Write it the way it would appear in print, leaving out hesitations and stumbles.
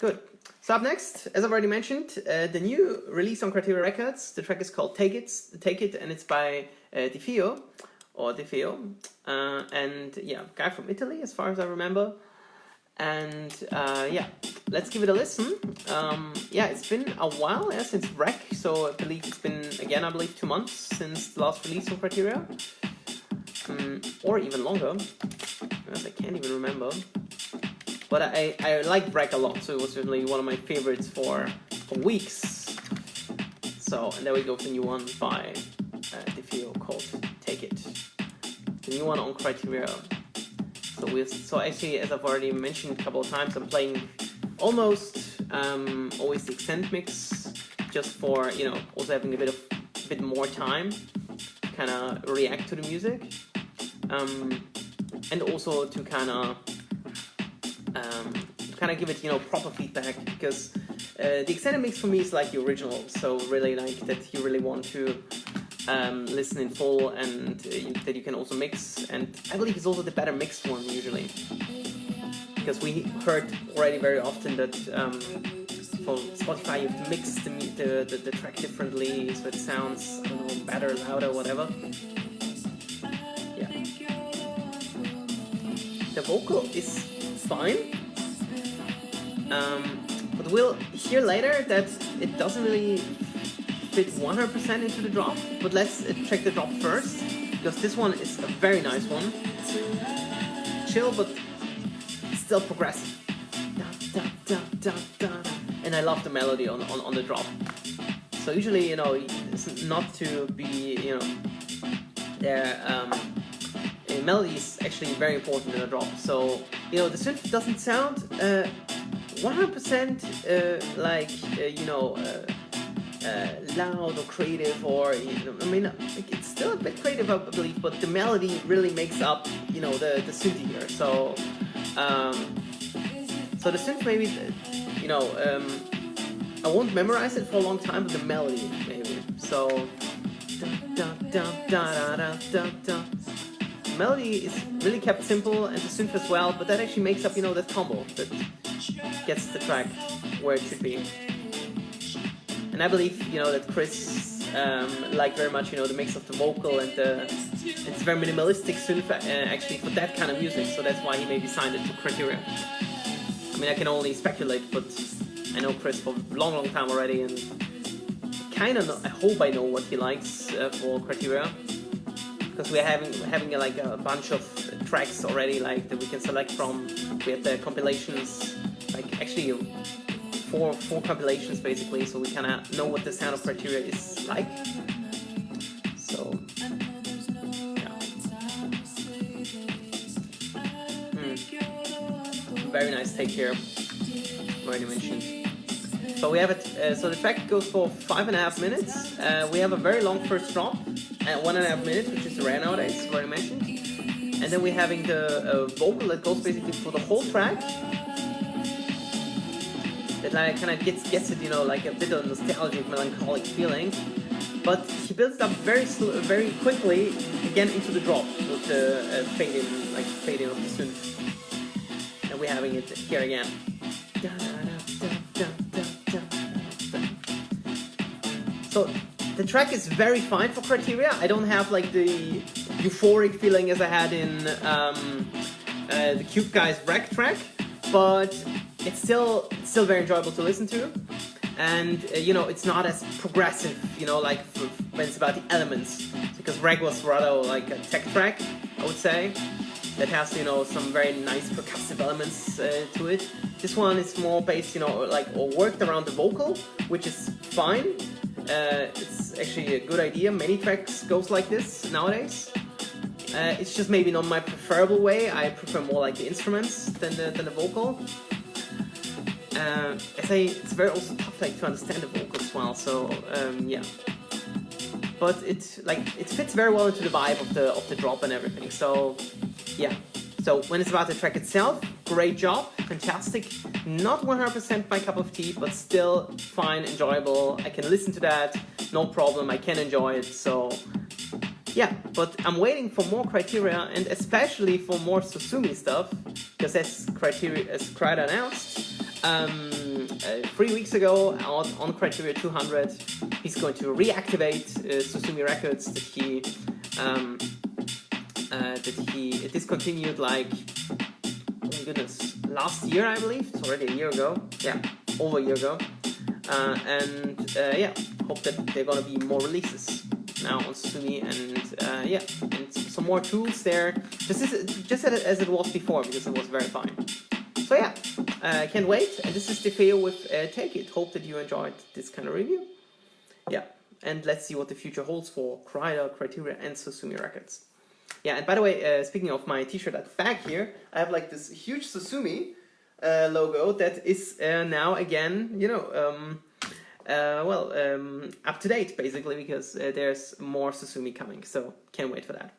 Good. So up next, as I've already mentioned, the new release on Kryteria Records. The track is called Take It, and it's by DEFEO, and yeah, guy from Italy, as far as I remember. And yeah, let's give it a listen. Yeah, it's been a while since Rec, so I believe it's been, again, 2 months since the last release on Kryteria. Or even longer. I can't even remember. But I liked Rec a lot, so it was certainly one of my favorites for weeks. So, and there we go with the new one by DEFEO called Take It. The new one on Kryteria. So actually, as I've already mentioned a couple of times, I'm playing almost always the extended mix, just for, you know, also having a bit more time to kind of react to the music, and also to kind of give it, you know, proper feedback, because the extended mix for me is like the original, so really like that you really want to listen in full, and that you can also mix, and I believe it's also the better mixed one usually, because we heard already very often that for Spotify you have to mix the track differently so it sounds, I don't know, better, louder, whatever. Yeah, the vocal is fine, but we'll hear later that it doesn't really fit 100% into the drop, but let's check the drop first, because this one is a very nice one. Chill, but still progressive. And I love the melody on the drop. So usually, you know, it's not to be, you know, melody is actually very important in a drop. So, you know, the synth doesn't sound 100% like, you know, loud or creative, or, you know, I mean, it's still a bit creative, I believe, but the melody really makes up, you know, the synth here. So, so the synth maybe, you know, I won't memorize it for a long time, but the melody maybe. So, the melody is really kept simple, and the synth as well, but that actually makes up, you know, that combo that gets the track where it should be. And I believe, you know, that Chris liked very much, you know, the mix of the vocal and it's very minimalistic synth actually for that kind of music, so that's why he maybe signed it to Kryteria. I mean, I can only speculate, but I know Chris for a long time already, and kind of I hope I know what he likes for Kryteria, because we're having like a bunch of tracks already, like that we can select from. We have the compilations, like actually four compilations basically, so we kind of know what the sound of Kryteria is like. So yeah, very nice take here, already mentioned. So we have it. So the track goes for 5.5 minutes. We have a very long first drop at 1.5 minutes, which is rare nowadays, already mentioned. And then we're having the vocal that goes basically for the whole track. That like kind of gets it, you know, like a bit of nostalgic, melancholic feeling. But he builds it up very quickly again into the drop with the fade in of the synth. And we're having it here again. So the track is very fine for Kryteria. I don't have like the euphoric feeling as I had in the Cube Guys Wreck track, but it's still very enjoyable to listen to, and you know, it's not as progressive, you know, like when it's about the elements, because Reg was rather like a tech track, I would say, that has, you know, some very nice percussive elements to it. This one is more based, you know, like, or worked around the vocal, which is fine. It's actually a good idea. Many tracks goes like this nowadays. It's just maybe not my preferable way. I prefer more like the instruments than the vocal. It's very also tough like to understand the vocal as well. So yeah, but it fits very well into the vibe of the drop and everything. So yeah. So when it's about the track itself, great job, fantastic. Not 100% my cup of tea, but still fine, enjoyable. I can listen to that, no problem. I can enjoy it. So yeah, but I'm waiting for more Kryteria, and especially for more Susumi stuff, because as Kryteria announced, 3 weeks ago out on Kryteria 200. He's going to reactivate Susumi Records that he discontinued like, oh my goodness, last year I believe. It's already a year ago. Yeah, over a year ago. Yeah, hope that there are gonna be more releases now on Susumi, and yeah, and some more tools there, just as it was before, because it was very fine. So yeah, can't wait. And this is DEFEO with Take It. Hope that you enjoyed this kind of review. Yeah, and let's see what the future holds for Kryteria and Susumi Records. Yeah, and by the way, speaking of my t-shirt at the back here, I have like this huge Susumi logo that is now again, you know, up to date basically, because there's more Susumi coming, so can't wait for that.